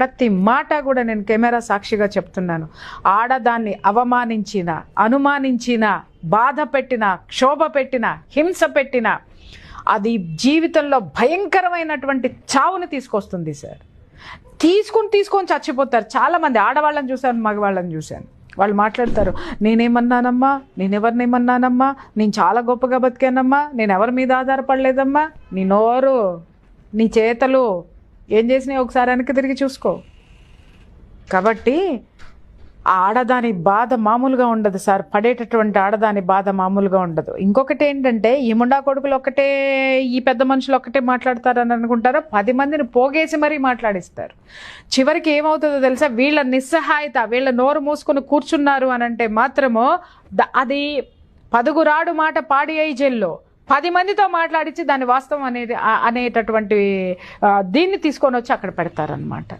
ప్రతి మాట కూడా నేను కెమెరా సాక్షిగా చెప్తున్నాను. ఆడదాన్ని అవమానించిన, అనుమానించిన, బాధ పెట్టిన, క్షోభ పెట్టిన, హింస పెట్టిన అది జీవితంలో భయంకరమైనటువంటి చావుని తీసుకొస్తుంది సార్. తీసుకొని చచ్చిపోతారు. చాలామంది ఆడవాళ్ళని చూశాను, మగవాళ్ళని చూశాను. వాళ్ళు మాట్లాడతారు, నేనేమన్నానమ్మా, నేనెవరినేమన్నానమ్మా, నేను చాలా గొప్పగా బతికానమ్మా, నేను ఎవరి మీద ఆధారపడలేదమ్మా. నీ నోరు, నీ చేతలు ఏం చేసినాయి ఒకసారి వెనక్కి తిరిగి చూసుకో. కాబట్టి ఆ ఆడదాని బాధ మామూలుగా ఉండదు సార్. పడేటటువంటి ఆడదాని బాధ మామూలుగా ఉండదు. ఇంకొకటి ఏంటంటే, ఈ ముండా కొడుకులు ఒక్కటే, ఈ పెద్ద మనుషులు ఒక్కటే మాట్లాడతారని అనుకుంటారో, 10 మందిని పోగేసి మరీ మాట్లాడిస్తారు. చివరికి ఏమవుతుందో తెలుసా, వీళ్ళ నిస్సహాయత, వీళ్ళ నోరు మూసుకొని కూర్చున్నారు అని అంటే మాత్రము అది 10 మాట పాడి అయి జైల్లో 10 మందితో మాట్లాడించి దాని వాస్తవం అనేటటువంటి దీన్ని తీసుకొని వచ్చి అక్కడ పెడతారనమాట.